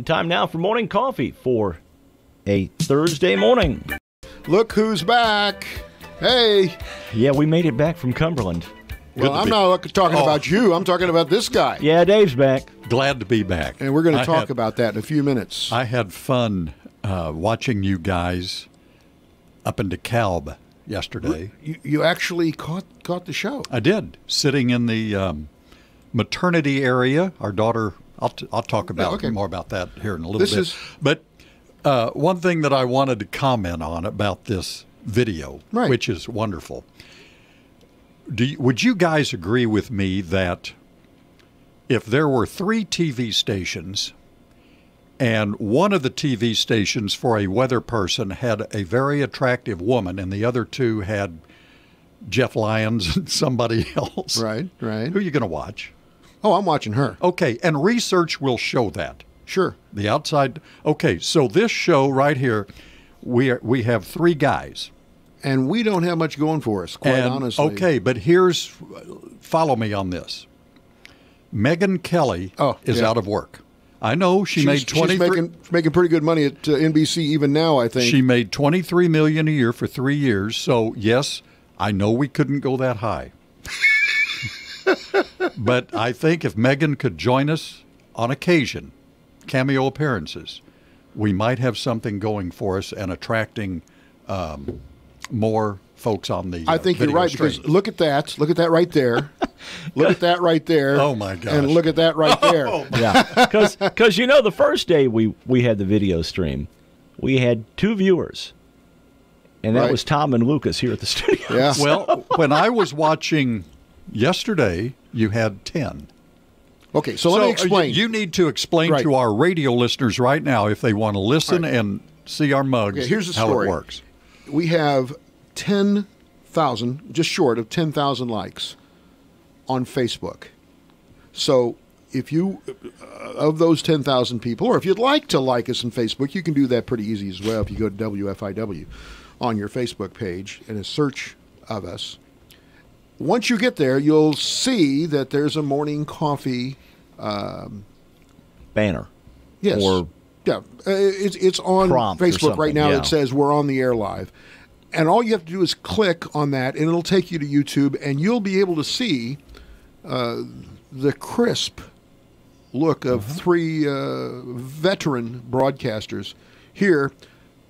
Time now for morning coffee for a Thursday morning. Look who's back. Hey. Yeah, we made it back from Cumberland. Well, I'm not talking about you. I'm talking about this guy. Yeah, Dave's back. Glad to be back. And we're going to talk about that in a few minutes. I had fun watching you guys up in DeKalb yesterday. You actually caught the show. I did. Sitting in the maternity area. Our daughter, I'll talk about more about that here in a little bit. But one thing that I wanted to comment on about this video, which is wonderful. Would you guys agree with me that if there were 3 TV stations and one of the TV stations for a weather person had a very attractive woman and the other 2 had Jeff Lyons and somebody else? Right. Who are you going to watch? Oh, I'm watching her. Okay, and research will show that. Sure. The outside. Okay, so this show right here, we have 3 guys. And we don't have much going for us, quite honestly. Okay, but follow me on this. Megyn Kelly is out of work. I know she's making pretty good money at NBC even now, I think. She made $23 million a year for 3 years. So, yes, I know we couldn't go that high. But I think if Megyn could join us on occasion, cameo appearances, we might have something going for us and attracting more folks on the I think you're right, because look at that right there. Look at that right there. Oh my gosh. And look at that right there. Yeah, because the first day we had the video stream, we had 2 viewers, and that was Tom and Lucas here at the studio. Yeah. Well, when I was watching yesterday, you had 10. Okay, so let me explain. You need to explain to our radio listeners right now, if they want to listen and see our mugs, here's the how story. it works. We have 10,000, just short of 10,000 likes on Facebook. So if you, of those 10,000 people, or if you'd like to like us on Facebook, you can do that pretty easy as well if you go to WFIW on your Facebook page and a search of us. Once you get there, you'll see that there's a morning coffee banner. Yes. It's on Facebook right now. It says we're on the air live. And all you have to do is click on that, and it'll take you to YouTube, and you'll be able to see the crisp look of 3 veteran broadcasters here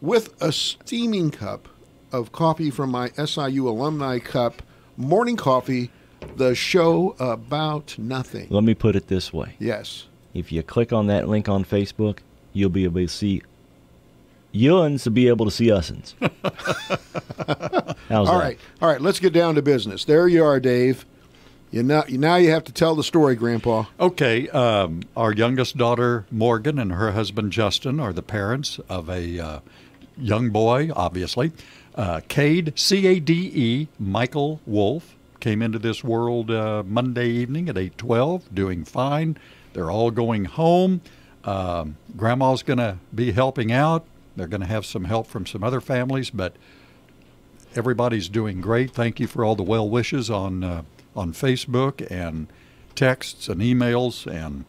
with a steaming cup of coffee from my SIU alumni cup, morning coffee, the show about nothing. Let me put it this way. Yes. If you click on that link on Facebook, you'll be able to see Yuns to be able to see usins. How's that? All right, let's get down to business. There you are, Dave. Now you have to tell the story, Grandpa. Okay, our youngest daughter, Morgan, and her husband, Justin, are the parents of a young boy, obviously. Cade, C-A-D-E, Michael Wolf, came into this world Monday evening at 8:12, doing fine. They're all going home. Grandma's going to be helping out. They're going to have some help from some other families, but everybody's doing great. Thank you for all the well wishes on Facebook and texts and emails, and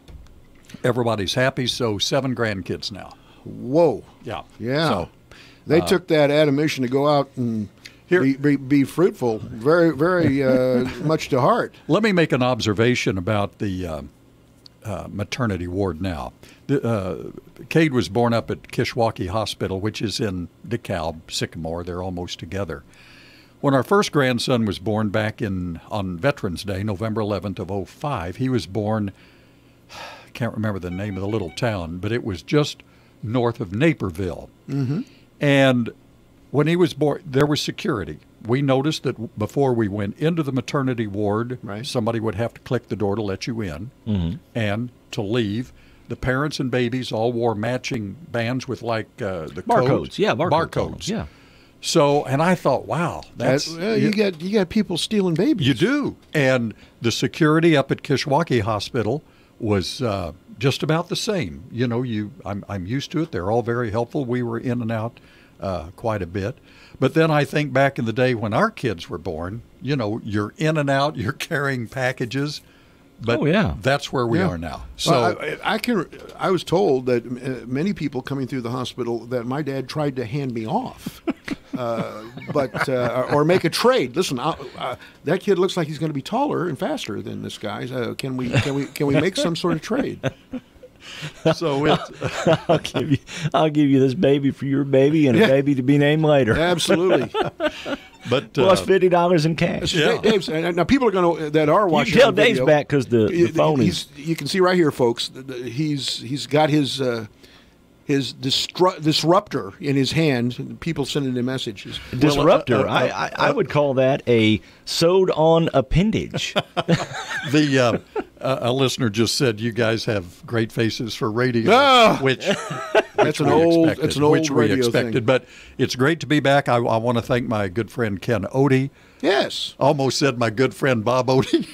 everybody's happy. So 7 grandkids now. Whoa. Yeah. Yeah. So, they took that admonition to go out and be fruitful very, very much to heart. Let me make an observation about the maternity ward now. Cade was born up at Kishwaukee Hospital, which is in DeKalb, Sycamore. They're almost together. When our first grandson was born back on Veterans Day, November 11th of 2005, he was born, I can't remember the name of the little town, but it was just north of Naperville. Mm-hmm. And when he was born, there was security. We noticed that before we went into the maternity ward, somebody would have to click the door to let you in and to leave. The parents and babies all wore matching bands with the barcodes. codes. Yeah, barcodes. Yeah. So, and I thought, wow, that's you got people stealing babies. You do. And the security up at Kishwaukee Hospital was just about the same. You know, I'm used to it. They're all very helpful. We were in and out quite a bit. But then I think back in the day when our kids were born, you know, you're in and out, you're carrying packages. But that's where we are now. So I was told that many people coming through the hospital that my dad tried to hand me off, or make a trade. Listen, that kid looks like he's going to be taller and faster than this guy. Can we make some sort of trade? So I'll give you this baby for your baby and a baby to be named later. Absolutely. But plus $50 in cash. Yeah. Dave's, now people are going to that are watching. You can tell Dave's back because the phone is. You can see right here, folks. He's got his disruptor in his hand. People sending him messages. Disruptor. I would call that a sewed-on appendage. A listener just said you guys have great faces for radio, which that's an old radio thing. But it's great to be back. I want to thank my good friend Ken Odie. Yes, almost said my good friend Bob Odie.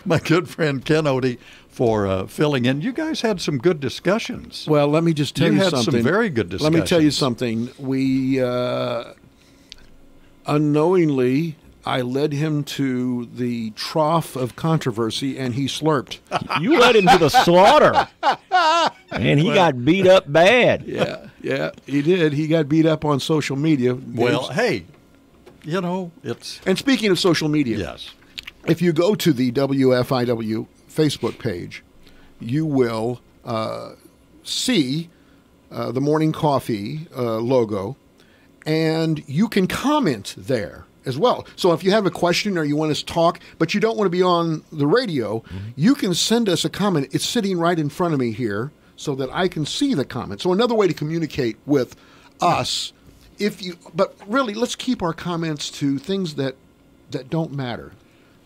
My good friend Ken Odie for filling in. You guys had some good discussions. Well, let me just tell you something. You had some very good discussions. Let me tell you something. We unknowingly, I led him to the trough of controversy, and he slurped. You led him to the slaughter, and he got beat up bad. Yeah, he did. He got beat up on social media. Well, hey, it's... And speaking of social media, yes, if you go to the WFIW Facebook page, you will see the Morning Coffee logo, and you can comment there as well. So if you have a question or you want us to talk, but you don't want to be on the radio, you can send us a comment. It's sitting right in front of me here so that I can see the comment. So another way to communicate with us, but really, let's keep our comments to things that don't matter,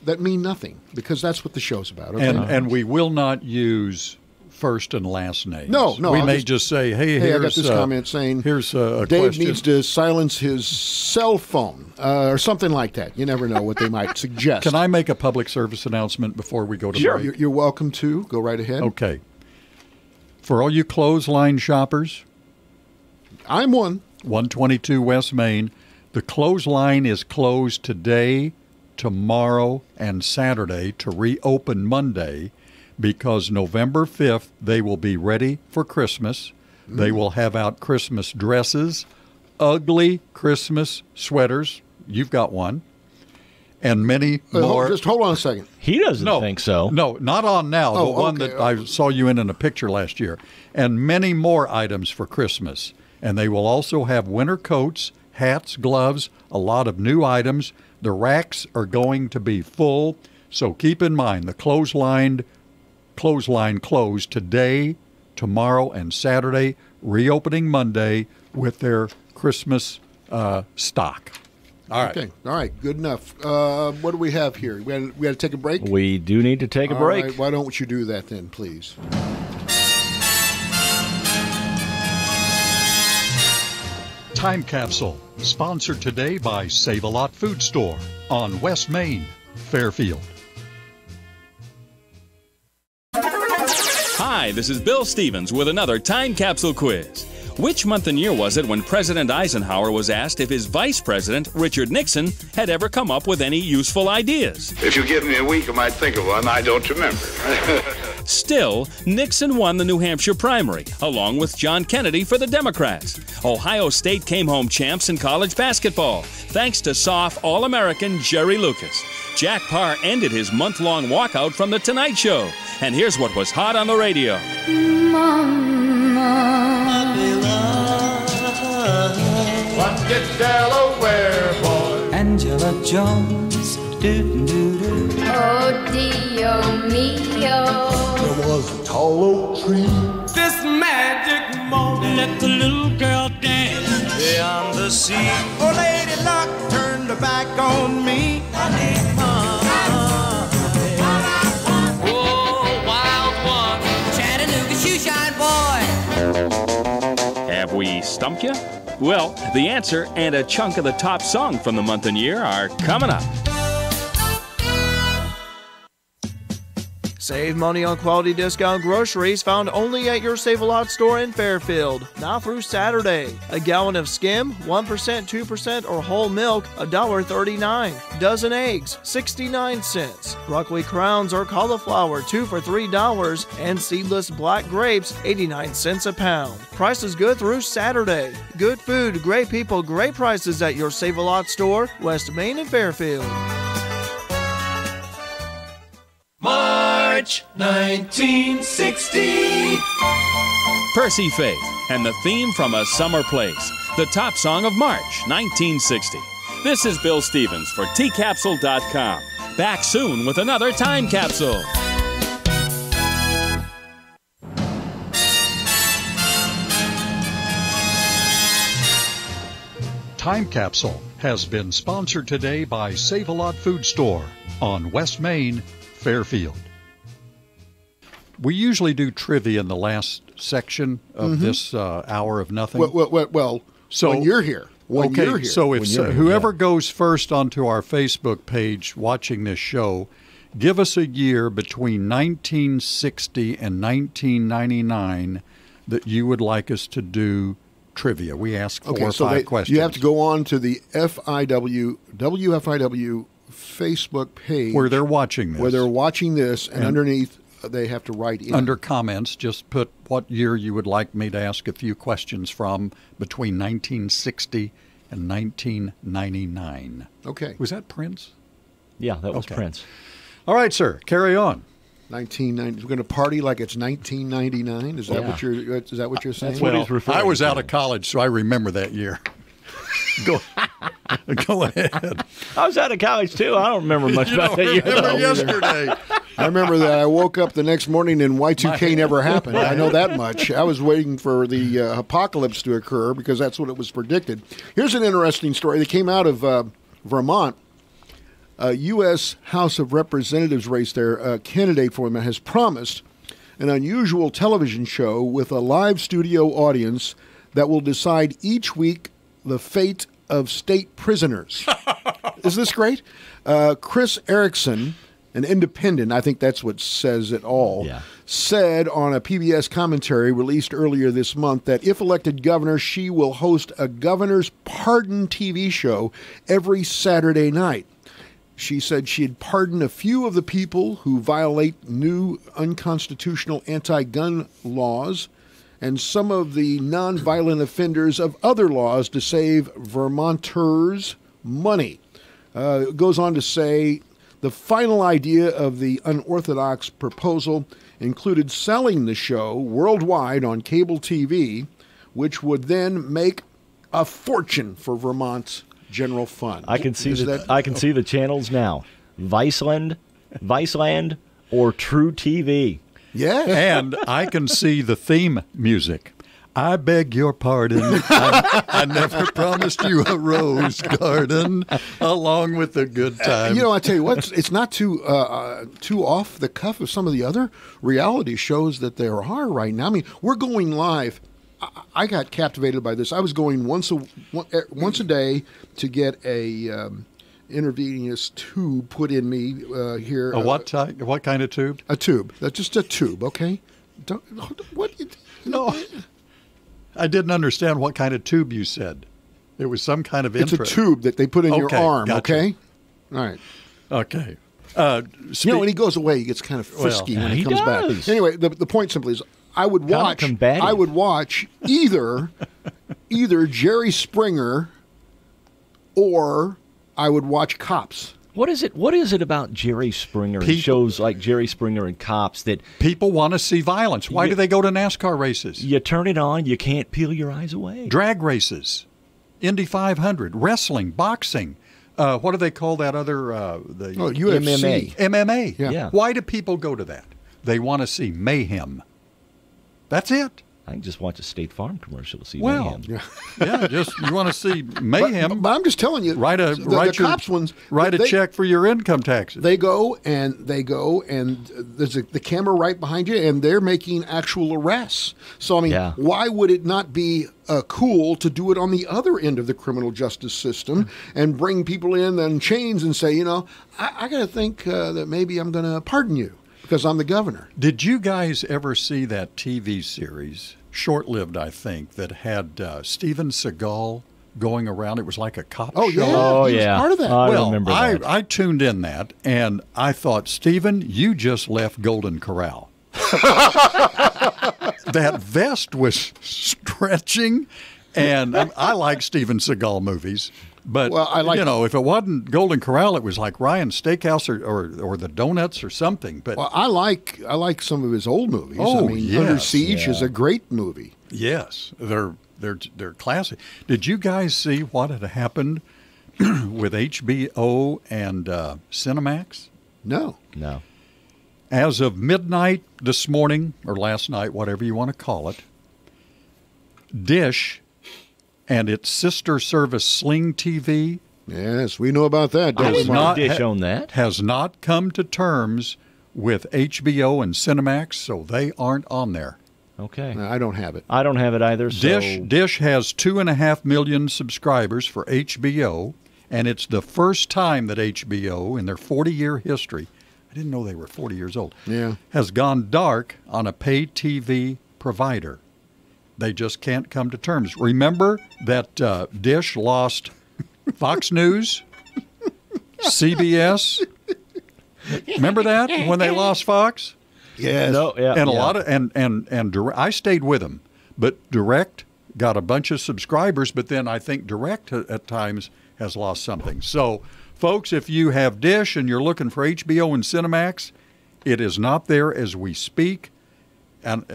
that mean nothing, because that's what the show's about. Okay? And we will not use first and last names. No. We may just say, hey, I got this comment saying, here's a Dave question. needs to silence his cell phone or something like that. You never know what they might suggest. Can I make a public service announcement before we go to break? Sure. You're welcome to. Go right ahead. Okay. For all you clothesline shoppers, I'm one. 122 West Main. The clothesline is closed today, tomorrow, and Saturday to reopen Monday, because November 5th, they will be ready for Christmas. They will have out Christmas dresses, ugly Christmas sweaters. You've got one. And many more. Just hold on a second. He doesn't think so. No, not on now. The one that I saw you in a picture last year. And many more items for Christmas. And they will also have winter coats, hats, gloves, a lot of new items. The racks are going to be full. So keep in mind, the clothesline closed today, tomorrow, and Saturday, reopening Monday with their Christmas stock. All right. Okay. All right. Good enough. What do we have here? We got to take a break? We do need to take a break. Right. Why don't you do that then, please? Time Capsule, sponsored today by Save-A-Lot Food Store on West Main, Fairfield. Hi, this is Bill Stevens with another Time Capsule quiz. Which month and year was it when President Eisenhower was asked if his Vice President, Richard Nixon, had ever come up with any useful ideas? If you give me a week, I might think of one. I don't remember. Still, Nixon won the New Hampshire primary, along with John Kennedy for the Democrats. Ohio State came home champs in college basketball, thanks to soft All-American Jerry Lucas. Jack Parr ended his month-long walkout from The Tonight Show. And here's what was hot on the radio. What did Delaware boy? Angela Jones. Do-do-do-do. Oh, Dio mio. There was a tall oak tree. This magic moment, let the little girl dance beyond the sea. Oh, Lady Luck turned her back on me. Oh, wild one. Chattanooga shoeshine boy. Have we stumped you? Well, the answer and a chunk of the top song from the month and year are coming up. Save money on quality discount groceries found only at your Save-A-Lot store in Fairfield. Now through Saturday. A gallon of skim, 1%, 2%, or whole milk, $1.39. Dozen eggs, 69 cents. Broccoli crowns or cauliflower, 2 for $3. And seedless black grapes, 89 cents a pound. Price is good through Saturday. Good food, great people, great prices at your Save-A-Lot store, West Main and Fairfield. March 1960. Percy Faith and the theme from A Summer Place, the top song of March 1960. This is Bill Stevens for tcapsule.com. Back soon with another time capsule. Time Capsule has been sponsored today by Save-A-Lot Food Store on West Main, Fairfield. We usually do trivia in the last section of this hour of nothing. Well, so when you're here. You're here. So if whoever goes first onto our Facebook page watching this show, give us a year between 1960 and 1999 that you would like us to do trivia. We ask 4 or 5 questions. You have to go on to the WFIW Facebook page. Where they're watching this. And underneath they have to write in. Under comments, just put what year you would like me to ask a few questions from between 1960 and 1999. Okay. Was that Prince? Yeah, that was Prince. All right, sir. Carry on. 1990. We're going to party like it's 1999. Is that what you're saying? That's what he's referring I was to. out of college, so I remember that year. Go ahead. I was out of college, too. I don't remember much about that year. Yesterday. I remember that I woke up the next morning and Y2K never happened. I know that much. I was waiting for the apocalypse to occur because that's what it was predicted. Here's an interesting story that came out of Vermont. A U.S. House of Representatives race there, a candidate for them has promised an unusual television show with a live studio audience that will decide each week the fate of state prisoners. Isn't this great? Chris Erickson, an independent, I think that's what says it all, said on a PBS commentary released earlier this month that if elected governor, she will host a governor's pardon TV show every Saturday night. She said she'd pardon a few of the people who violate new unconstitutional anti-gun laws and some of the nonviolent offenders of other laws to save Vermonters money. It goes on to say the final idea of the unorthodox proposal included selling the show worldwide on cable TV, which would then make a fortune for Vermont's general fund. I can see I can see the channels now. Viceland, or True TV. Yes. And I can see the theme music. I beg your pardon. I never promised you a rose garden along with a good time. I tell you what, it's not too off the cuff of some of the other reality shows that there are right now. I mean, we're going live. I got captivated by this. I was going once a day to get a intravenous tube put in me here. A what type? What kind of tube? A tube. That's just a tube, okay? No. I didn't understand what kind of tube you said. It was some kind of intro. It's a tube that they put in your arm, gotcha. Okay? All right. Okay. When he goes away, he gets kind of frisky when he comes back. Anyway, the point simply is I would watch either Jerry Springer or I would watch Cops. What is it about Jerry Springer and shows like Jerry Springer and Cops that people want to see violence? Why do they go to NASCAR races? You turn it on, you can't peel your eyes away. Drag races, Indy 500, wrestling, boxing. What do they call that other UFC. MMA. Yeah. Why do people go to that? They want to see mayhem. That's it. I can just watch a State Farm commercial to see mayhem. Just you want to see mayhem. But I'm just telling you, write a Cops ones. Write a check for your income taxes. They go and there's the camera right behind you, and they're making actual arrests. So I mean, why would it not be cool to do it on the other end of the criminal justice system and bring people in chains and say, I got to think that maybe I'm going to pardon you. because I'm the governor. Did you guys ever see that TV series, short-lived, I think, that had Steven Seagal going around? It was like a cop show. Oh, He was part of that. I remember that. I tuned in that, and I thought, Steven, you just left Golden Corral. That vest was stretching, and I like Steven Seagal movies. But, if it wasn't Golden Corral, it was like Ryan's Steakhouse or the Donuts or something. But I like some of his old movies. Oh, yes. Under Siege is a great movie. Yes, they're classic. Did you guys see what had happened with HBO and Cinemax? No. As of midnight this morning, or last night, whatever you want to call it, Dish and its sister service Sling TV. Yes, we know about that. I didn't know Dish owned that. Has not come to terms with HBO and Cinemax, so they aren't on there. Okay. No, I don't have it. I don't have it either. So. Dish has 2.5 million subscribers for HBO, and it's the first time that HBO, in their 40-year history, I didn't know they were 40 years old, has gone dark on a pay TV provider. They just can't come to terms. Remember that Dish lost Fox News, CBS. Remember that when they lost Fox? Yes. And a lot of and I stayed with them, but Direct got a bunch of subscribers. But then I think Direct at times has lost something. So, folks, if you have Dish and you're looking for HBO and Cinemax, it is not there as we speak. And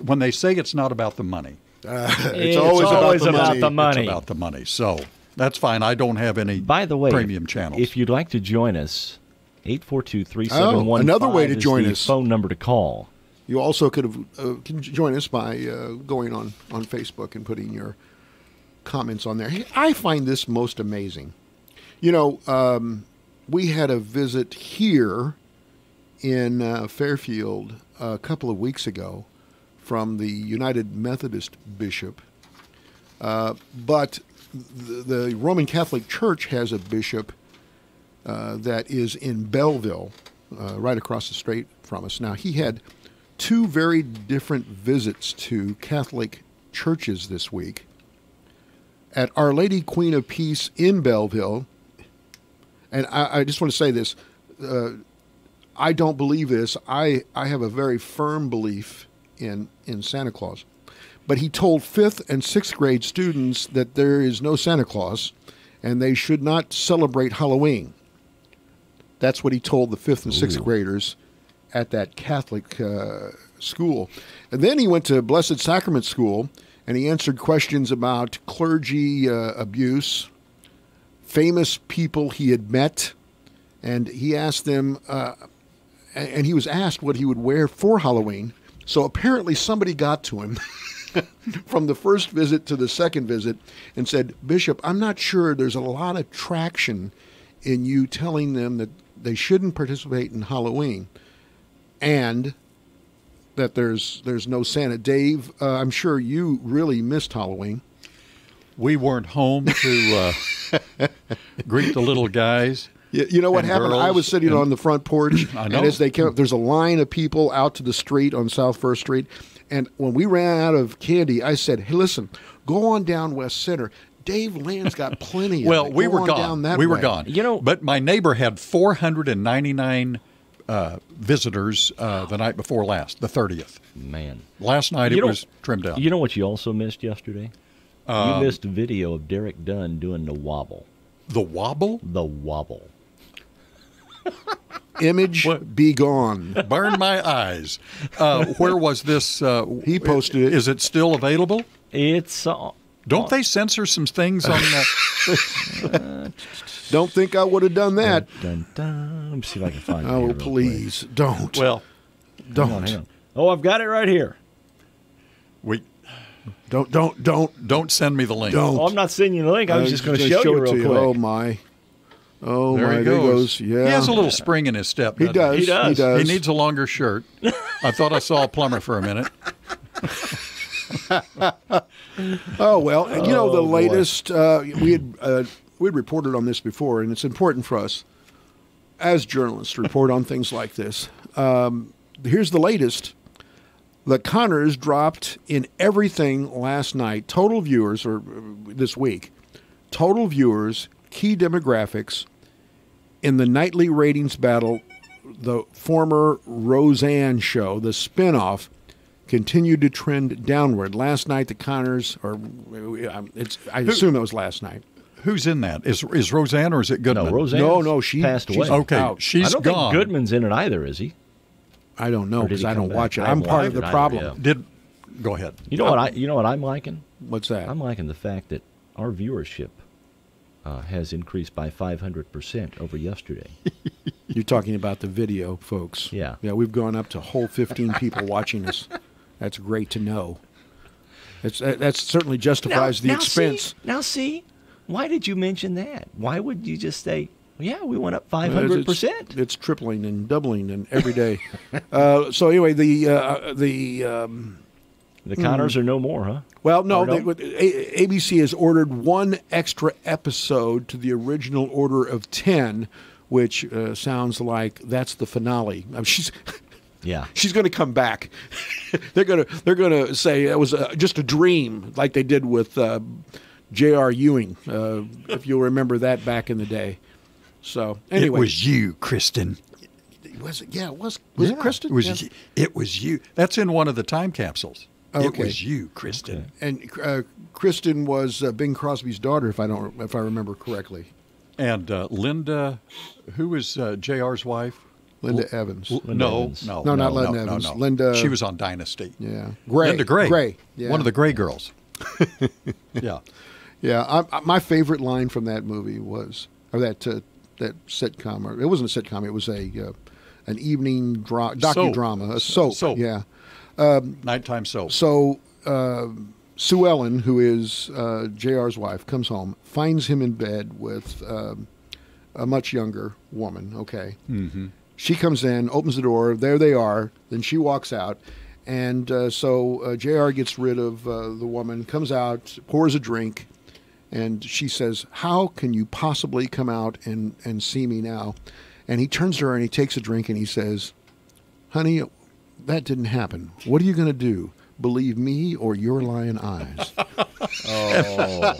when they say it's not about the money, it's always about the money. It's about the money. So that's fine. I don't have any. By the way, premium channels. If you'd like to join us, 842-3715 another way to join is the us. phone number to call. You also can join us by going on Facebook and putting your comments on there. Hey, I find this most amazing. We had a visit here in Fairfield a couple of weeks ago from the United Methodist bishop. But the Roman Catholic Church has a bishop that is in Belleville, right across the street from us. Now, he had two very different visits to Catholic churches this week. At Our Lady Queen of Peace in Belleville, and I just want to say this, I don't believe this. I have a very firm belief in Santa Claus. But he told 5th and 6th grade students that there is no Santa Claus and they should not celebrate Halloween. That's what he told the 5th and 6th graders at that Catholic school. And then he went to Blessed Sacrament School and he answered questions about clergy abuse, famous people he had met, and he asked them, and he was asked what he would wear for Halloween. So apparently somebody got to him from the first visit to the second visit and said, Bishop, I'm not sure there's a lot of traction in you telling them that they shouldn't participate in Halloween and that there's no Santa. Dave, I'm sure you really missed Halloween. We weren't home to greet the little guys. You know what happened? I was sitting on the front porch, I know. And as they came up, there's a line of people out to the street on South First Street. And when we ran out of candy, I said, hey, listen, go on down West Center. Dave Land's got plenty of Well, it. we Go were on gone. down that We were way. gone. But my neighbor had 499 visitors the night before last, the 30th. Man. Last night it was trimmed out. You know what you also missed yesterday? You missed a video of Derek Dunn doing the wobble. The wobble? The wobble. Image be gone. Burn my eyes. Where was this? He posted it. Is it still available? It's... Don't they censor some things on that? Don't think I would have done that. Dun, dun, dun. Let me see if I can find it. Oh, here real please, quick. don't. Well, don't. Hang on. Oh, I've got it right here. Don't send me the link. Don't. Oh, I'm not sending you the link. I was just going to show you real quick. Oh, my. Oh, there my. he There goes. Yeah. He has a little spring in his step. He does. He does. He needs a longer shirt. I thought I saw a plumber for a minute. Oh, well, and the latest, we'd reported on this before, and it's important for us as journalists to report on things like this. here's the latest. The Connors dropped in everything last night. Total viewers, or this week, total viewers, key demographics in the nightly ratings battle. The former Roseanne show, the spinoff, continued to trend downward. Last night, the Connors, I assume it was last night. Who's in that? Is Roseanne or is it Goodman? No, Roseanne. No, she passed away. Okay, out. she's I don't gone. think Goodman's in it either, is he? I don't know because I don't watch it. I I'm haven't part of watched the it problem. either, Go ahead. You know what I'm liking? What's that? I'm liking the fact that our viewership has increased by 500% over yesterday. You're talking about the video, folks. Yeah. Yeah, we've gone up to whole 15 people watching us. That's great to know. That certainly justifies the expense. See, why did you mention that? Why would you just say, yeah, we went up 500%? It's tripling and doubling and every day. So anyway, the Connors are no more, huh? Well, no. ABC has ordered one extra episode to the original order of 10, which sounds like that's the finale. I mean, she's going to come back. they're going to say it was just a dream, like they did with J.R. Ewing, if you'll remember that back in the day. So anyway, it was you, Kristen. Was it? Yeah, it was. Was it Kristen? It was you. That's in one of the time capsules. Okay. It was you, Kristen. Okay. And Kristen was Bing Crosby's daughter, if I remember correctly. And Linda, who was J.R.'s wife? Linda Evans. No, not Linda Evans. No. Linda. She was on Dynasty. Yeah, Linda Gray. Gray. Yeah. One of the Gray girls. Yeah. Yeah. My favorite line from that movie was, or that sitcom. Or it wasn't a sitcom. It was an evening docudrama. A soap. Yeah. Nighttime soap. So Sue Ellen, who is JR's wife, comes home, finds him in bed with a much younger woman. Okay. Mm-hmm. She comes in, opens the door. There they are. Then she walks out. And so JR gets rid of the woman, comes out, pours a drink, and she says, "How can you possibly come out and see me now?" And he turns to her and he takes a drink and he says, "Honey, that didn't happen. What are you going to do? Believe me or your lying eyes?"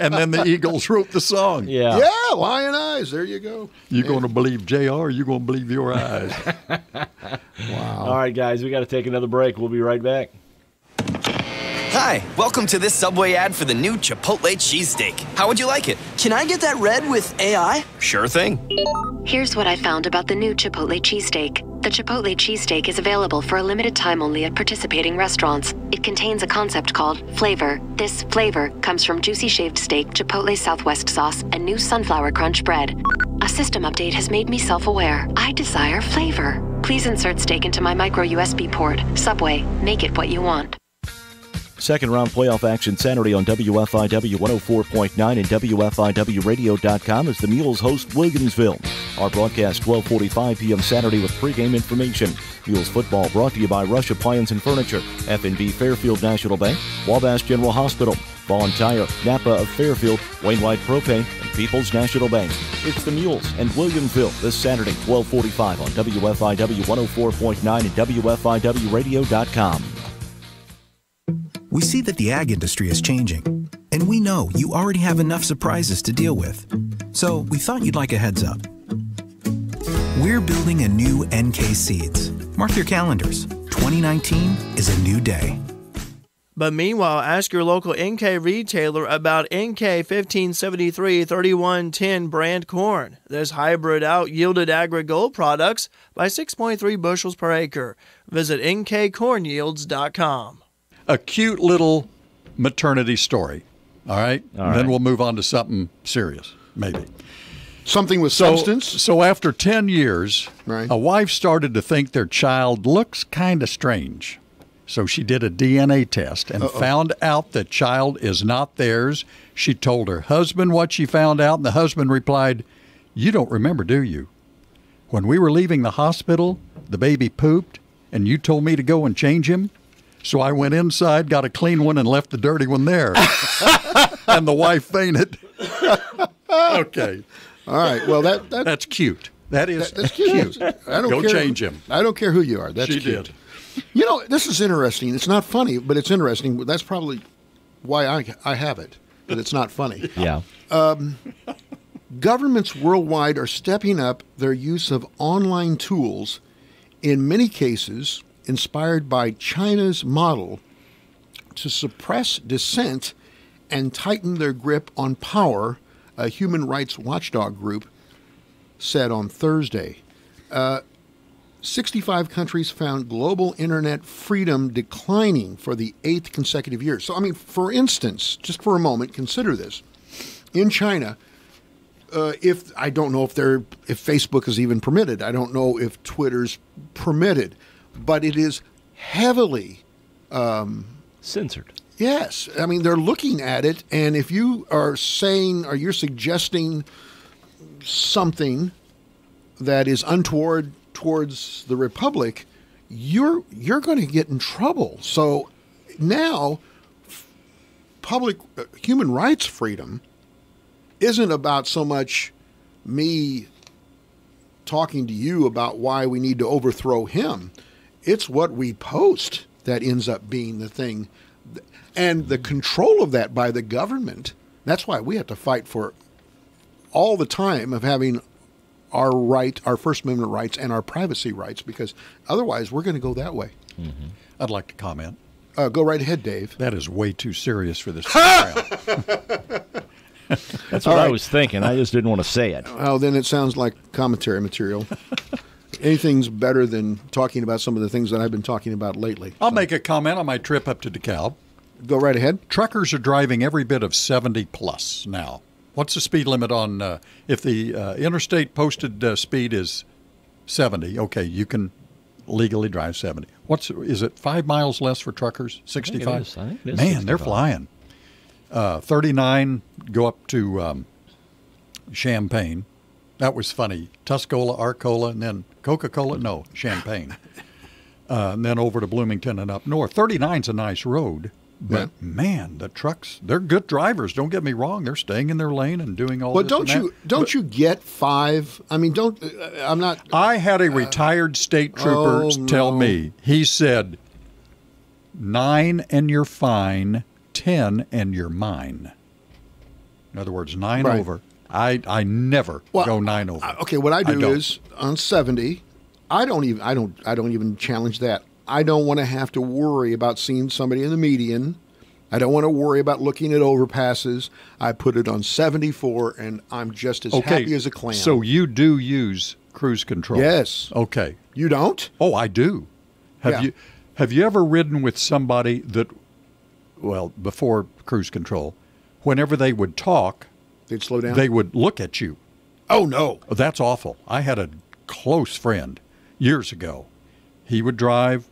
And then the Eagles wrote the song. Yeah. Yeah, lying eyes. There you go. You going to believe JR or you going to believe your eyes? Wow. All right, guys, we got to take another break. We'll be right back. Hi, welcome to this Subway ad for the new Chipotle cheesesteak. How would you like it? Can I get that red with AI? Sure thing. Here's what I found about the new Chipotle cheesesteak. The Chipotle cheesesteak is available for a limited time only at participating restaurants. It contains a concept called flavor. This flavor comes from juicy shaved steak, Chipotle Southwest sauce, and new sunflower crunch bread. A system update has made me self-aware. I desire flavor. Please insert steak into my micro USB port. Subway, make it what you want. Second round playoff action Saturday on WFIW 104.9 and WFIWradio.com as the Mules host Williamsville. Our broadcast 12:45 p.m. Saturday with pregame information. Mules football brought to you by Rush Appliance and Furniture, F&B Fairfield National Bank, Wabash General Hospital, Vaughn Tire, Napa of Fairfield, Wainwright Propane, and People's National Bank. It's the Mules and Williamsville this Saturday 12:45 on WFIW 104.9 and WFIWradio.com. We see that the ag industry is changing, and we know you already have enough surprises to deal with. So we thought you'd like a heads up. We're building a new NK Seeds. Mark your calendars. 2019 is a new day. But meanwhile, ask your local NK retailer about NK 1573 3110 brand corn. This hybrid out-yielded agri-gold products by 6.3 bushels per acre. Visit nkcornyields.com. A cute little maternity story. All right? Then we'll move on to something serious, maybe. Something with substance? So after 10 years, a wife started to think their child looks kind of strange. So she did a DNA test and found out the child is not theirs. She told her husband what she found out, and the husband replied, "You don't remember, do you? When we were leaving the hospital, the baby pooped, and you told me to go and change him. So I went inside, got a clean one, and left the dirty one there." And the wife fainted. Okay. All right. Well, that's cute. That's cute. I don't Go care. change him. I don't care who you are. That's she cute. did. You know, this is interesting. It's not funny, but it's interesting. That's probably why I have it, but it's not funny. Yeah. Governments worldwide are stepping up their use of online tools, in many cases inspired by China's model, to suppress dissent and tighten their grip on power, a human rights watchdog group said on Thursday. 65 countries found global internet freedom declining for the 8th consecutive year. So, I mean, for instance, just for a moment, consider this. In China, I don't know if Facebook is even permitted. I don't know if Twitter's permitted, but it is heavily censored. Yes. I mean, they're looking at it, and if you are saying or you're suggesting something that is untoward towards the Republic, you're going to get in trouble. So now public human rights freedom isn't about so much me talking to you about why we need to overthrow him. It's what we post that ends up being the thing. And the control of that by the government, that's why we have to fight for all the time of having our right, our First Amendment rights and our privacy rights, because otherwise we're going to go that way. Mm-hmm. I'd like to comment. Go right ahead, Dave. That is way too serious for this program. That's what I was thinking. I just didn't want to say it. Well, then it sounds like commentary material. Anything's better than talking about some of the things that I've been talking about lately. I'll make a comment on my trip up to DeKalb. Go right ahead. Truckers are driving every bit of 70 plus now. What's the speed limit on, if the interstate posted speed is 70, okay, you can legally drive 70. Is it 5 miles less for truckers? 65? I think it is Man, 65. they're flying. 39, go up to Champaign. That was funny. Tuscola, Arcola, and then Coca-Cola? No, Champaign. And then over to Bloomington and up north. 39's a nice road. But, man, the trucks, they're good drivers. Don't get me wrong. They're staying in their lane and doing all this and that. Don't you get 5? I mean, I'm not. I had a retired state trooper tell me, he said, 9 and you're fine, 10 and you're mine. In other words, 9 over. I never go 9 over. Okay, what I do is on 70, I don't even challenge that. I don't want to have to worry about seeing somebody in the median. I don't want to worry about looking at overpasses. I put it on 74, and I'm just as happy as a clam. So you do use cruise control? Yes. Okay. You don't? Oh, I do. Have you ever ridden with somebody that, well, before cruise control, whenever they would talk, they'd slow down? They would look at you. Oh, no. That's awful. I had a close friend years ago. He would drive.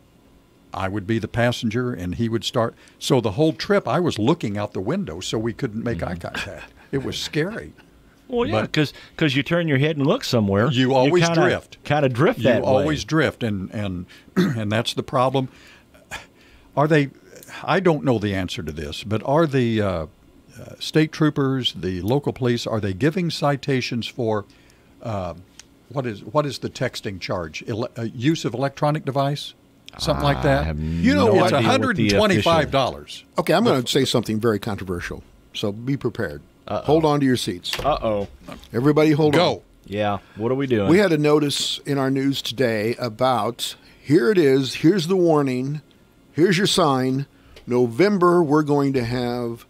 I would be the passenger, and he would start. So the whole trip, I was looking out the window so we couldn't make eye contact. It was scary. Well, yeah, because you turn your head and look somewhere. You always drift. Kind of drift that way. You always drift, and that's the problem. Are they? I don't know the answer to this, but are the state troopers, the local police, are they giving citations for what is the texting charge? Use of electronic device? Something like that. You know what? It's $125. Okay, I'm going to say something very controversial, so be prepared. Hold on to your seats. Everybody hold on. Go. Yeah, what are we doing? We had a notice in our news today about, here it is, here's the warning, here's your sign. November, we're going to have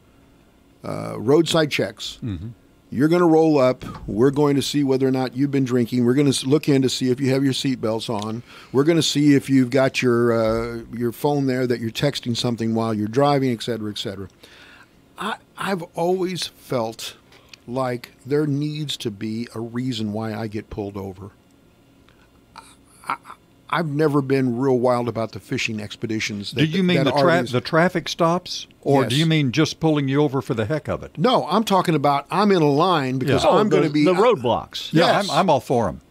roadside checks. Mm-hmm. You're going to roll up. We're going to see whether or not you've been drinking. We're going to look in to see if you have your seatbelts on. We're going to see if you've got your phone there that you're texting something while you're driving, et cetera, et cetera. I've always felt like there needs to be a reason why I get pulled over. I've never been real wild about the fishing expeditions. Do you mean the traffic stops? Or do you mean just pulling you over for the heck of it? No, I'm talking about I'm in a line because I'm going to be... The roadblocks. Yeah, yes. I'm all for them.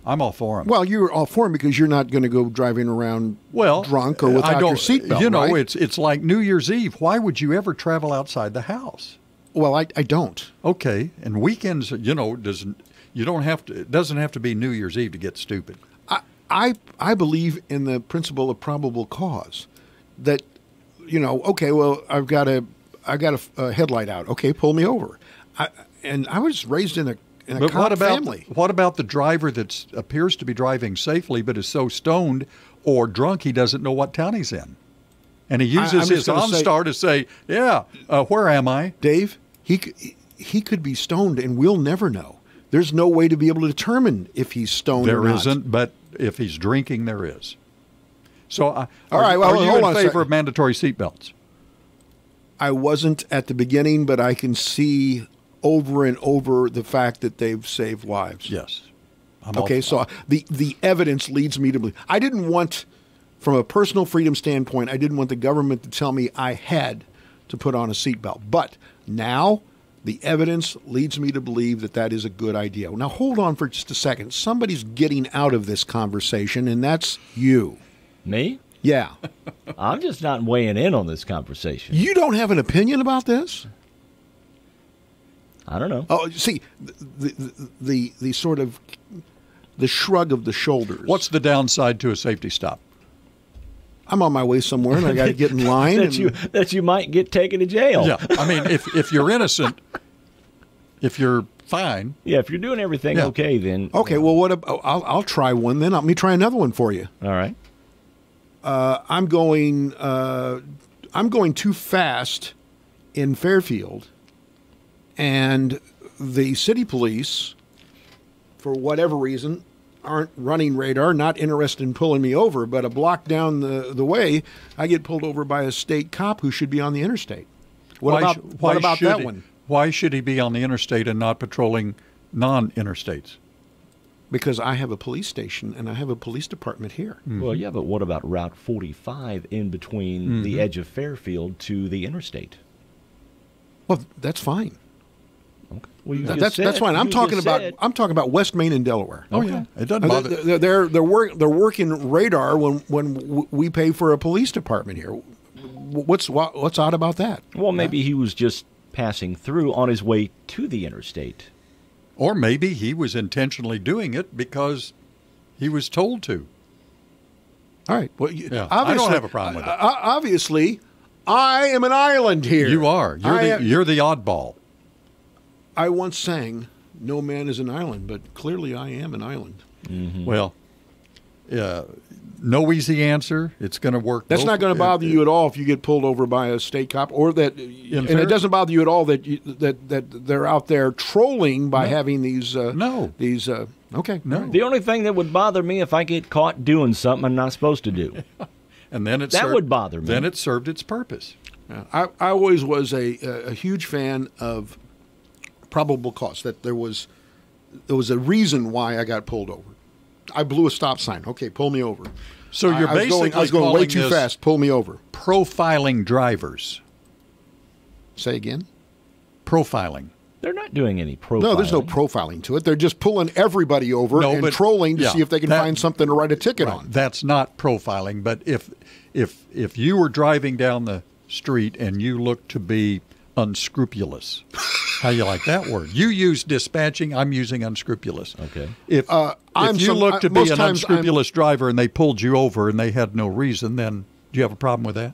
I'm all for them. Well, you're all for them because you're not going to go driving around drunk or without your seatbelt, You know, right? it's like New Year's Eve. Why would you ever travel outside the house? Well, I don't. Okay, and weekends, You don't have to. It doesn't have to be New Year's Eve to get stupid. I believe in the principle of probable cause. That, okay, well, I got a headlight out. Okay, pull me over. I was raised in a cop family. What about the driver that appears to be driving safely but is so stoned or drunk he doesn't know what town he's in, and he uses his OnStar to say, where am I, Dave? He could be stoned, and we'll never know. There's no way to be able to determine if he's stoned or not. There isn't, but if he's drinking, there is. So, all right. Well, are you in favor of mandatory seatbelts? I wasn't at the beginning, but I can see over and over the fact that they've saved lives. Yes. So the evidence leads me to believe. I didn't want, from a personal freedom standpoint, I didn't want the government to tell me I had to put on a seatbelt. But now the evidence leads me to believe that that is a good idea. Now, hold on for just a second. Somebody's getting out of this conversation, and that's you. Me? Yeah. I'm just not weighing in on this conversation. You don't have an opinion about this? I don't know. Oh, see, the sort of the shrug of the shoulders. What's the downside to a safety stop? I'm on my way somewhere, and I got to get in line. that you might get taken to jail. Yeah, I mean, if you're innocent, if you're fine. Yeah, if you're doing everything okay, then. Okay, well, I'll try one then. Let me try another one for you. All right. I'm going too fast in Fairfield, and the city police, for whatever reason, aren't running radar, not interested in pulling me over, but a block down the way, I get pulled over by a state cop who should be on the interstate. What about that one? Why should he be on the interstate and not patrolling non-interstates? Because I have a police station and I have a police department here. Mm-hmm. Well, yeah, but what about Route 45 in between the edge of Fairfield to the interstate? Well, that's fine. Okay. Well, that's fine. I'm talking about West Main and Delaware. Oh yeah, it doesn't bother. They're working radar when we pay for a police department here. What's odd about that? Well, maybe he was just passing through on his way to the interstate. Or maybe he was intentionally doing it because he was told to. All right. Well, I don't have a problem with it. Obviously, I am an island here. You are. You're the oddball. I once sang, "No man is an island," but clearly I am an island. Mm-hmm. Well, no easy answer. It's going to work. That's not going to bother you at all if you get pulled over by a state cop, or that, and it doesn't bother you at all that they're out there trolling by having these. Okay. No. The only thing that would bother me if I get caught doing something I'm not supposed to do. And then would bother me. Then it served its purpose. Yeah. I always was a huge fan of probable cause, that there was a reason why I got pulled over. I blew a stop sign. Okay, pull me over. So you're basically I was going way too fast. Pull me over. Profiling drivers. Say again? Profiling. They're not doing any profiling. No, there's no profiling to it. They're just pulling everybody over and trolling to see if they can find something to write a ticket on. That's not profiling. But if you were driving down the street and you looked to be unscrupulous. How you like that word? You use dispatching. I'm using unscrupulous. Okay. If you look to be an unscrupulous driver and they pulled you over and they had no reason, then do you have a problem with that?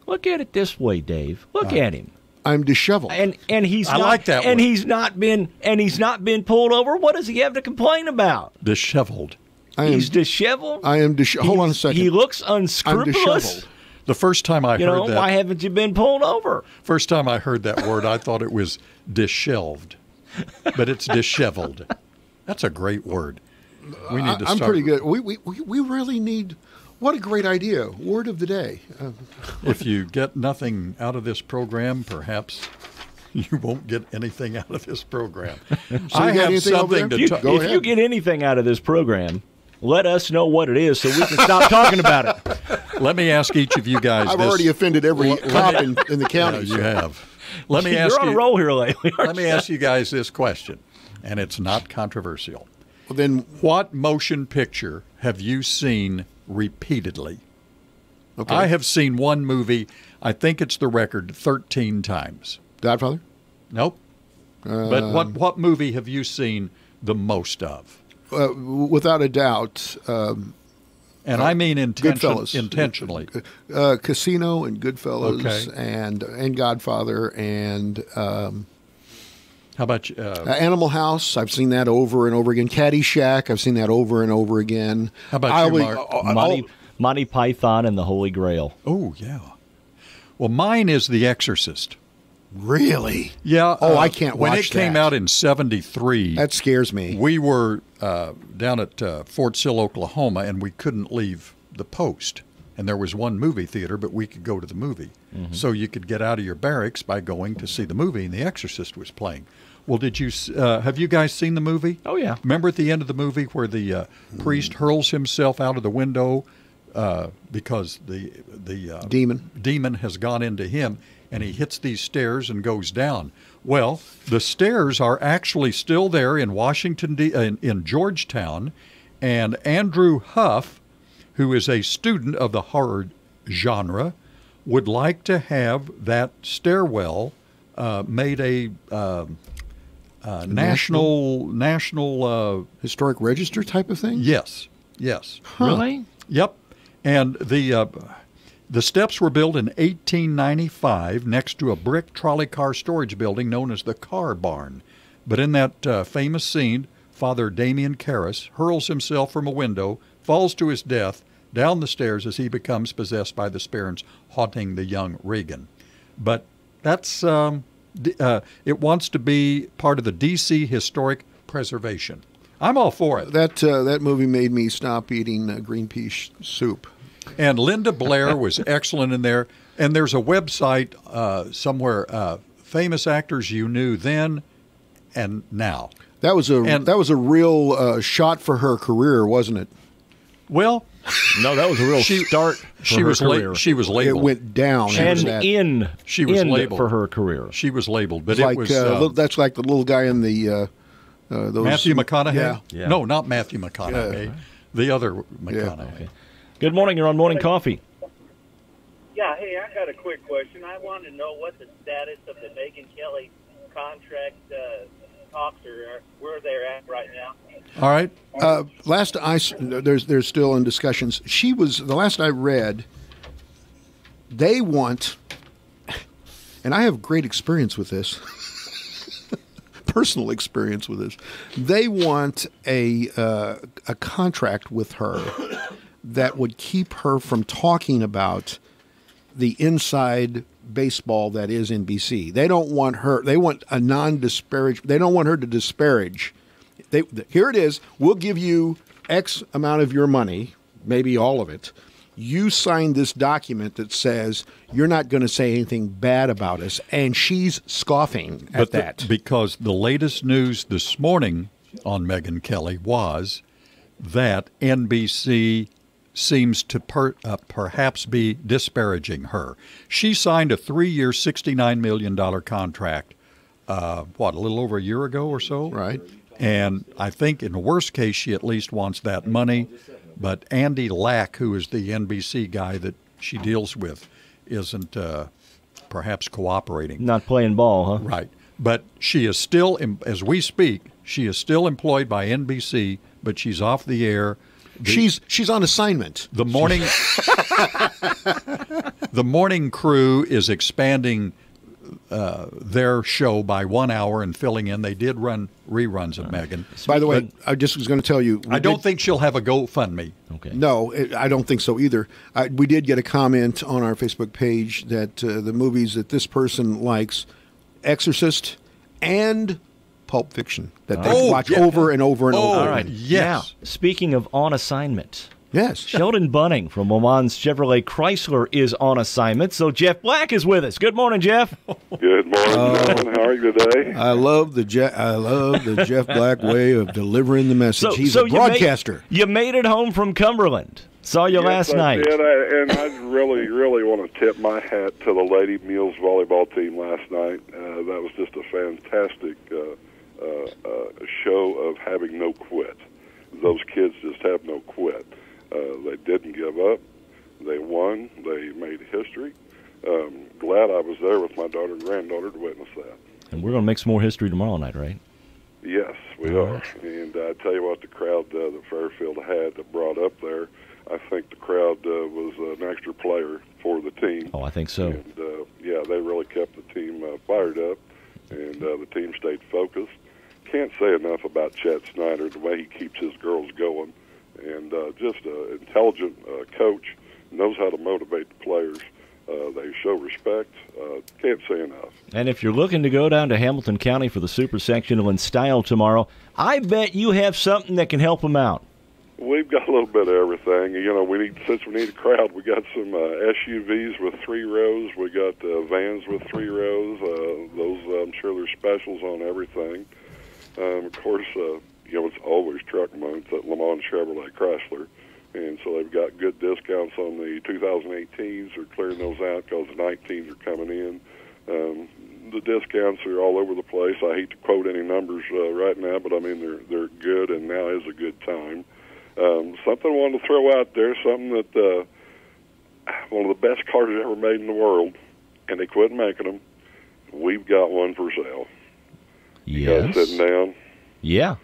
Look at it this way, Dave. Look at him. I'm disheveled. And he's I not, like that and word. he's not been pulled over. What does he have to complain about? Disheveled. He's disheveled. I am disheveled. Hold on a second. He looks unscrupulous. I'm disheveled. The first time I heard that, why haven't you been pulled over? First time I heard that word, I thought it was disheveled, but it's disheveled. That's a great word. We need to start. I'm pretty good. We really need. What a great idea! Word of the day. If you get nothing out of this program, perhaps you won't get anything out of this program. I have something to talk. If you get anything out of this program, let us know what it is so we can stop talking about it. Let me ask each of you guys I've already offended every cop in the county. You have. Let me ask You're on a roll here lately. Let me ask you guys this question, and it's not controversial. Well, then, what motion picture have you seen repeatedly? Okay. I have seen one movie, I think it's the record, 13 times. Godfather? Nope. But what movie have you seen the most of. Without a doubt. And I mean Goodfellas. Intentionally. Casino and Goodfellas, okay. and Godfather, and how about Animal House? I've seen that over and over again. Caddyshack, I've seen that over and over again. How about you, Mark? Monty Python and the Holy Grail. Oh, yeah. Well, mine is The Exorcist. Really? Yeah. Oh, I can't watch that. When it came out in 1973. That scares me. We were down at Fort Sill, Oklahoma, and we couldn't leave the post. And there was one movie theater, but we could go to the movie. Mm-hmm. So you could get out of your barracks by going to see the movie, and The Exorcist was playing. Well, have you guys seen the movie? Oh, yeah. Remember at the end of the movie where the priest hurls himself out of the window because the demon has gone into him, and he hits these stairs and goes down. Well, the stairs are actually still there in Washington, in Georgetown, and Andrew Huff, who is a student of the horror genre, would like to have that stairwell made a national historic register type of thing. Yes. Huh. Really? Yep. And the steps were built in 1895 next to a brick trolley car storage building known as the Car Barn. But in that famous scene, Father Damien Karras hurls himself from a window, falls to his death down the stairs as he becomes possessed by the spirits haunting the young Regan. But that's it wants to be part of the D.C. Historic Preservation. I'm all for it. That movie made me stop eating green pea soup. And Linda Blair was excellent in there. And there's a website somewhere, famous actors you knew then and now. That was a real shot for her career, wasn't it? Well, no, that was a real start for her career. She was labeled. It went down. She was labeled for her career. She was labeled, but like, it was that's like the little guy in the those, Matthew McConaughey. Yeah. No, not Matthew McConaughey. The other McConaughey. Yeah. Okay. Good morning. You're on Morning Coffee. Yeah. Hey, I got a quick question. I wanted to know what the status of the Megyn Kelly contract talks are, where they're at right now. All right. There's still in discussions. She was, the last I read, they want, and I have great experience with this, personal experience with this. They want a contract with her that would keep her from talking about the inside baseball that is NBC. They don't want her. They want a non-disparage. They don't want her to disparage. Here it is. We'll give you X amount of your money, maybe all of it. You signed this document that says you're not going to say anything bad about us, and she's scoffing at that. Because the latest news this morning on Megyn Kelly was that NBC seems to perhaps be disparaging her. She signed a 3-year, $69 million contract, a little over a year ago or so? Right. And I think in the worst case, she at least wants that money. But Andy Lack, who is the NBC guy that she deals with, isn't perhaps cooperating. Not playing ball, huh? Right. But she is still, as we speak, she is still employed by NBC, but she's off the air. She's on assignment. The morning crew is expanding their show by 1 hour and filling in. They did run reruns of Megyn. By the way, I just was going to tell you. I don't think she'll have a GoFundMe. Okay. No, I don't think so either. We did get a comment on our Facebook page that the movies that this person likes, Exorcist and Pulp Fiction, that they watch over and over and over. All right. Yes. Now, speaking of on assignment. Yes. Sheldon Bunning from Oman's Chevrolet Chrysler is on assignment, so Jeff Black is with us. Good morning, Jeff. Good morning, gentlemen. How are you today? I love the Jeff Black way of delivering the message. He's a broadcaster. You made it home from Cumberland. Saw you last night. Did, and I really, really want to tip my hat to the Lady Mules volleyball team last night. That was just a fantastic show of having no quit. Those kids just have no quit. They didn't give up. They won. They made history. Glad I was there with my daughter and granddaughter to witness that. And we're going to make some more history tomorrow night, right? Yes, we are. And I tell you what, the crowd that Fairfield had that brought up there, I think the crowd was an extra player for the team. Oh, I think so. And, yeah, they really kept the team fired up, and the team stayed focused. Can't say enough about Chad Snyder, the way he keeps his girls going, and just an intelligent coach, knows how to motivate the players. They show respect. Can't say enough. And if you're looking to go down to Hamilton County for the Super Sectional in style tomorrow, I bet you have something that can help them out. We've got a little bit of everything. You know, since we need a crowd, we got some SUVs with 3 rows. We got vans with 3 rows. Those, I'm sure there's specials on everything. Of course, you know, it's always truck month at Le Mans Chevrolet Chrysler. And so they've got good discounts on the 2018s. They're clearing those out because the 19s are coming in. The discounts are all over the place. I hate to quote any numbers right now, but I mean they're good, and now is a good time. Something I wanted to throw out there, something that one of the best cars ever made in the world, and they quit making them. We've got one for sale. Yes. You guys sitting down? Yeah.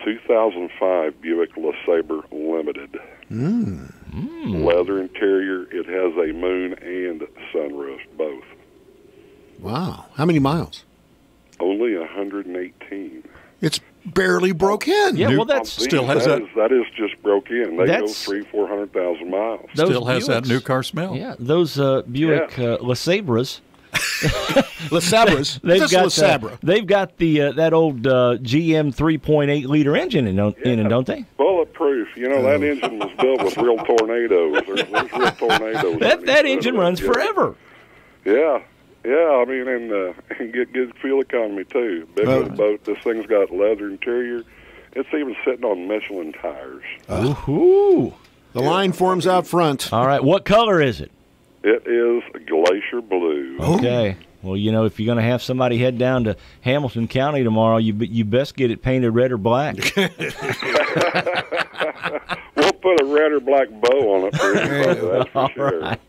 2005 Buick LeSabre Limited. Leather interior. It has a moon and sunroof, both. Wow. How many miles? Only 118. It's barely broke in. Yeah, well, that's still has that is just broke in. They go 300,000-400,000 miles. Still has that new car smell. Yeah, those Buick LeSabres. LeSabres. They've got the that old GM 3.8 liter engine in, don't they? Bulletproof. You know, that engine was built with real tornadoes. There's real tornadoes. That engine runs forever. Yeah. Yeah, I mean, and get good fuel economy, too. Big as a boat. This thing's got leather interior. It's even sitting on Michelin tires. Ooh. The line forms out front. All right. What color is it? It is glacier blue. Okay. Well, you know, if you're going to have somebody head down to Hamilton County tomorrow, you best get it painted red or black. We'll put a red or black bow on it for you. That's for sure. Right.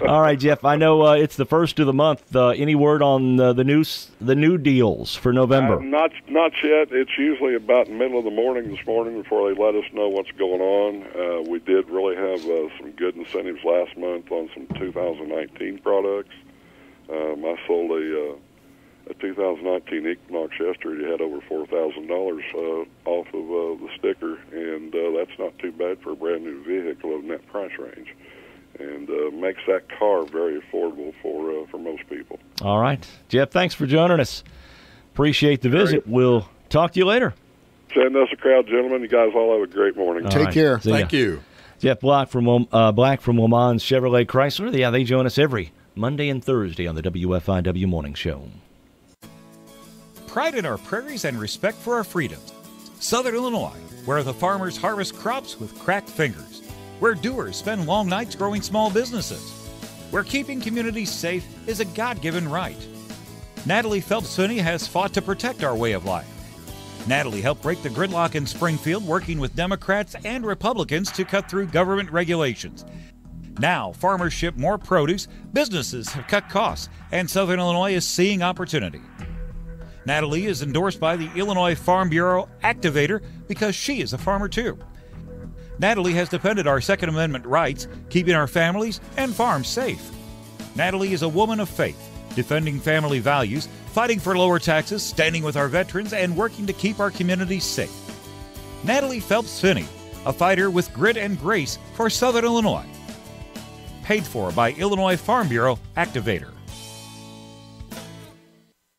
All right, Jeff. I know it's the first of the month. Any word on the new deals for November? Not yet. It's usually about middle of the morning this morning before they let us know what's going on. We did really have some good incentives last month on some 2019 products. I sold a 2019 Equinox yesterday. It had over $4,000 off of the sticker, and that's not too bad for a brand new vehicle in that price range, and makes that car very affordable for most people. All right, Jeff. Thanks for joining us. Appreciate the visit. We'll talk to you later. Send us a crowd, gentlemen. You guys all have a great morning. Take care. Thank you. Jeff Black from Le Mans Chevrolet Chrysler. Yeah, they join us every Monday and Thursday on the WFIW Morning Show. Pride in our prairies and respect for our freedoms. Southern Illinois, where the farmers harvest crops with cracked fingers, where doers spend long nights growing small businesses, where keeping communities safe is a God-given right. Natalie Phelps-Finney has fought to protect our way of life. Natalie helped break the gridlock in Springfield, working with Democrats and Republicans to cut through government regulations. Now, farmers ship more produce, businesses have cut costs, and Southern Illinois is seeing opportunity. Natalie is endorsed by the Illinois Farm Bureau Activator because she is a farmer too. Natalie has defended our Second Amendment rights, keeping our families and farms safe. Natalie is a woman of faith, defending family values, fighting for lower taxes, standing with our veterans, and working to keep our communities safe. Natalie Phelps-Finney, a fighter with grit and grace for Southern Illinois. Paid for by Illinois Farm Bureau Activator.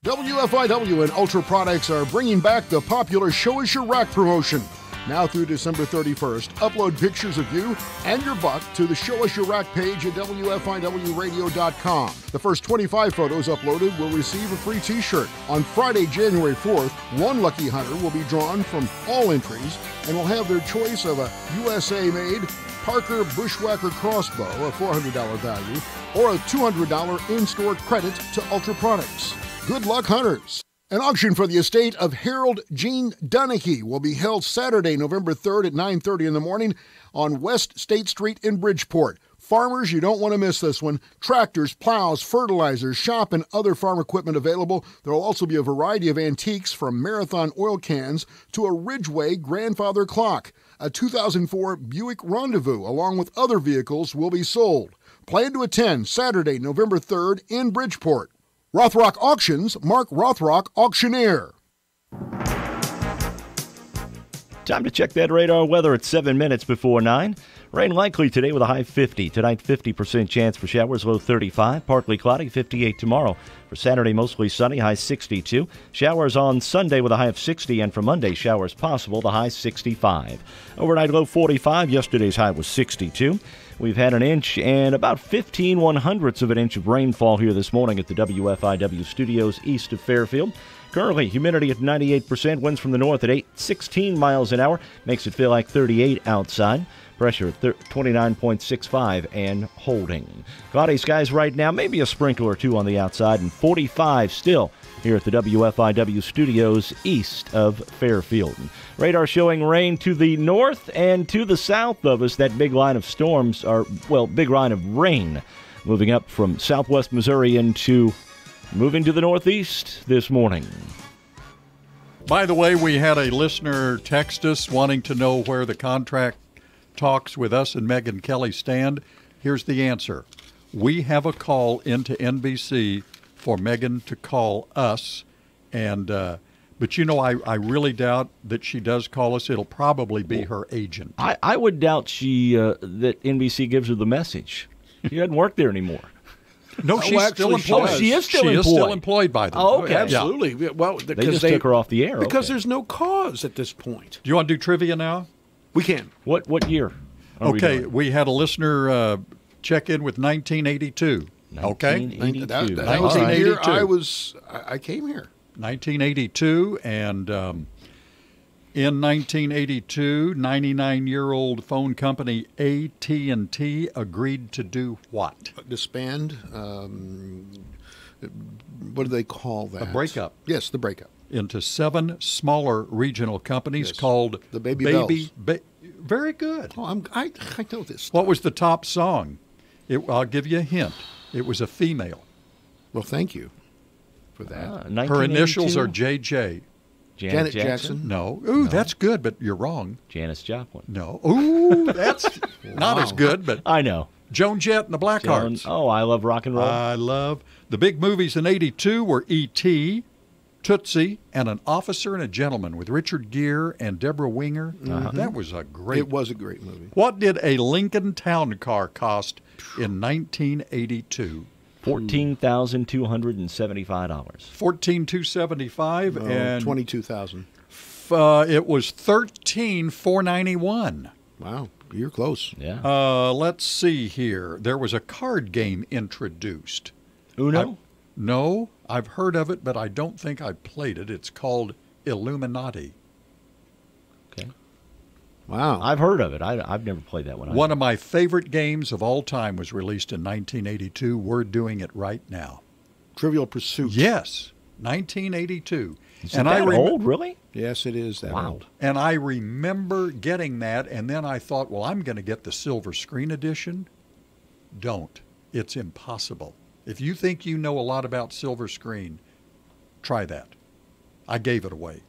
WFIW and Ultra Products are bringing back the popular Show Us Your Rack promotion. Now through December 31st, upload pictures of you and your buck to the Show Us Your Rack page at WFIWradio.com. The first 25 photos uploaded will receive a free t-shirt. On Friday, January 4th, one lucky hunter will be drawn from all entries and will have their choice of a USA-made Parker Bushwhacker crossbow, a $400 value, or a $200 in-store credit to Ultra Products. Good luck, hunters! An auction for the estate of Harold Gene Dunahee will be held Saturday, November 3rd at 9:30 in the morning on West State Street in Bridgeport. Farmers, you don't want to miss this one. Tractors, plows, fertilizers, shop, and other farm equipment available. There will also be a variety of antiques from Marathon oil cans to a Ridgeway grandfather clock. A 2004 Buick Rendezvous, along with other vehicles, will be sold. Plan to attend Saturday, November 3rd in Bridgeport. Rothrock Auctions, Mark Rothrock, auctioneer. Time to check that radar weather at 7 minutes before 9. Rain likely today with a high 50. Tonight, 50% chance for showers, low 35. Partly cloudy, 58 tomorrow. For Saturday, mostly sunny, high 62. Showers on Sunday with a high of 60. And for Monday, showers possible, the high 65. Overnight, low 45. Yesterday's high was 62. We've had an inch and about 15/100ths of an inch of rainfall here this morning at the WFIW studios east of Fairfield. Currently, humidity at 98%, winds from the north at 16 miles an hour, makes it feel like 38 outside. Pressure at 29.65 and holding. Cloudy skies right now, maybe a sprinkle or two on the outside, and 45 still here at the WFIW studios east of Fairfield. Radar showing rain to the north and to the south of us. That big line of storms, big line of rain moving up from southwest Missouri moving to the northeast this morning. By the way, we had a listener text us wanting to know where the contract talks with us and Megyn Kelly stand. Here's the answer. We have a call into NBC for Megyn to call us, and but I really doubt that she does call us. It'll probably be her agent. I would doubt that NBC gives her the message. She doesn't work there anymore. No, she's still employed. She is still employed. She is still employed by them. Oh, okay. Absolutely. Yeah. Well, they just took her off the air. Because there's no cause at this point. Do you want to do trivia now? We can. What year? We had a listener check in with 1982. Okay, 1982. That was the year I came here. 1982, and in 1982, 99-year-old phone company AT&T agreed to do what? Disband. What do they call that? A breakup. Yes, the breakup. Into 7 smaller regional companies called the Baby Bells. Very good. Oh, I know this stuff. What was the top song? I'll give you a hint. It was a female. Well, thank you for that. Her initials are JJ. Janet Jackson? No. Ooh, that's good, but you're wrong. Janis Joplin. No. Ooh, that's not as good, but I know. Joan Jett and the Blackhearts. Oh, I love rock and roll. I love. The big movies in 82 were E.T., Tootsie, and An Officer and a Gentleman with Richard Gere and Deborah Winger. Mm-hmm. That was It was a great movie. What did a Lincoln Town Car cost in 1982? $14,275. $14,275 and $22,000. It was $13,491. Wow, you're close. Yeah. Let's see here. There was a card game introduced. Uno? No, I've heard of it, but I don't think I played it. It's called Illuminati. Okay. Wow. I've heard of it. I've never played that one. One of my favorite games of all time was released in 1982. We're doing it right now. Trivial Pursuit. Yes, 1982. Is it that old, really? Yes, it is that old. And I remember getting that, and then I thought, well, I'm going to get the silver screen edition. Don't. It's impossible. If you think you know a lot about silver screen, try that. I gave it away.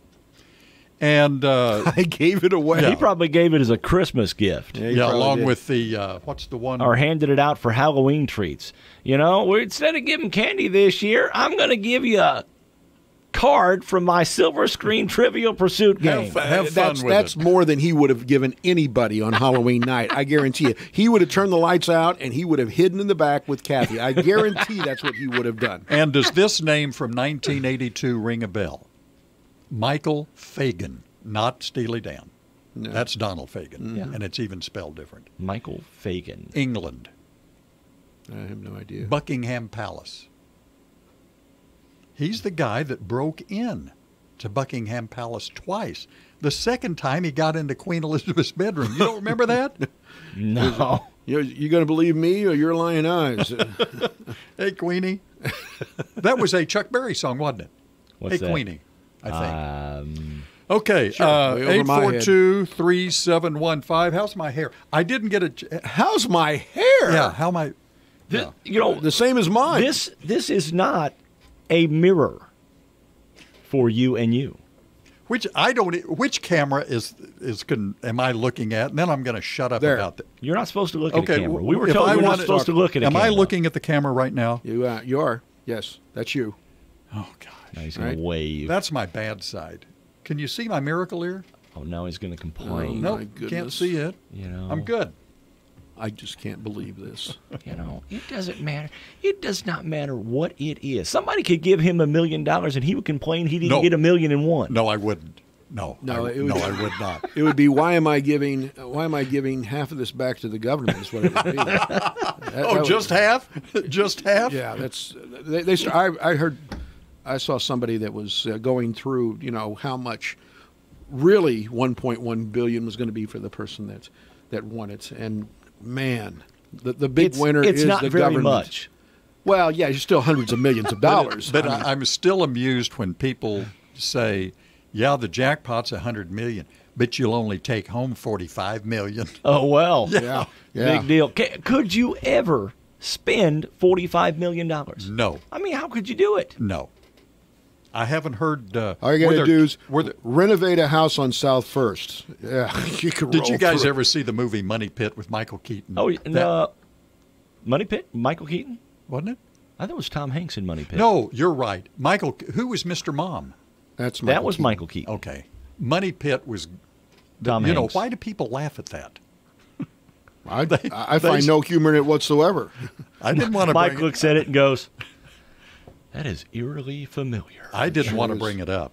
And I gave it away. Yeah. He probably gave it as a Christmas gift. Yeah, along with the, what's the one? Or handed it out for Halloween treats. You know, instead of giving candy this year, I'm going to give you a card from my silver screen Trivial Pursuit game. Have fun with that's it. more than he would have given anybody on Halloween night. I guarantee you. He would have turned the lights out and he would have hidden in the back with Kathy. I guarantee that's what he would have done. And does this name from 1982 ring a bell? Michael Fagan, not Steely Dan. No. That's Donald Fagan, and it's even spelled different. Michael Fagan. England. I have no idea. Buckingham Palace. He's the guy that broke in to Buckingham Palace twice. The second time he got into Queen Elizabeth's bedroom. You don't remember that? No. You going to believe me or your lying eyes? Hey, Queenie. That was a Chuck Berry song, wasn't it? What's that? Queenie, I think. Okay, Sure, way over my head. 842-3715. How's my hair? I didn't get a... How's my hair? Yeah, how my... You know, the same as mine. This is not a mirror for you and you. Which camera am I looking at? And then I'm going to shut up about that. You're not supposed to look at the camera. We were told we're not supposed to look at a camera. Am I looking at the camera right now? You are. Yes, that's you. Oh, gosh. Now he's going to wave. That's my bad side. Can you see my miracle ear? Oh, now he's going to complain. No, can't see it. You know, I'm good. I just can't believe this. You know, it doesn't matter. It does not matter what it is. Somebody could give him $1 million and he would complain he didn't get $1,000,001. No, I wouldn't. I would not. It would be why am I giving half of this back to the government? Is what it would be. Just half? Just half? Yeah, that's. I saw somebody that was going through, how much really 1.1 billion was going to be for the person that won it, and man, the big winner is the government. It's not very much. Well, yeah, you're still hundreds of millions of dollars. But I'm still amused when people say, "Yeah, the jackpot's $100 million, but you'll only take home $45 million." Oh well, yeah. Big deal. Could you ever spend $45 million? No. I mean, how could you do it? No. I haven't heard. All you got to do is renovate a house on South First. Yeah, you could. Did you guys ever see the movie Money Pit with Michael Keaton? Oh, Money Pit? Michael Keaton? Wasn't it? I thought it was Tom Hanks in Money Pit. No, you're right. Who was Mr. Mom? That was Michael Keaton. Okay, Money Pit was. Tom Hanks. Why do people laugh at that? I find no humor in it whatsoever. I didn't want to. Mike looks at it and goes, "That is eerily familiar." I didn't want to bring it up.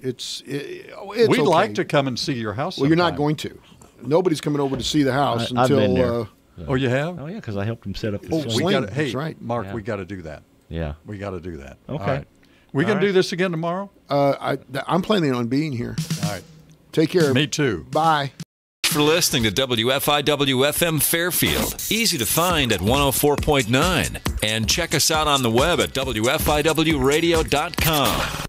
It's We'd okay. like to come and see your house. Well, you're not going to. Nobody's coming over to see the house until. I've been there. Oh, you have? Oh, yeah, because I helped him set up the swing. Hey, right. Mark, we got to do that. Yeah, we got to do that. Okay. All right. We going to do this again tomorrow? I'm planning on being here. All right. Take care. Me too. Bye. For listening to WFIW-FM Fairfield. Easy to find at 104.9. And check us out on the web at WFIWradio.com.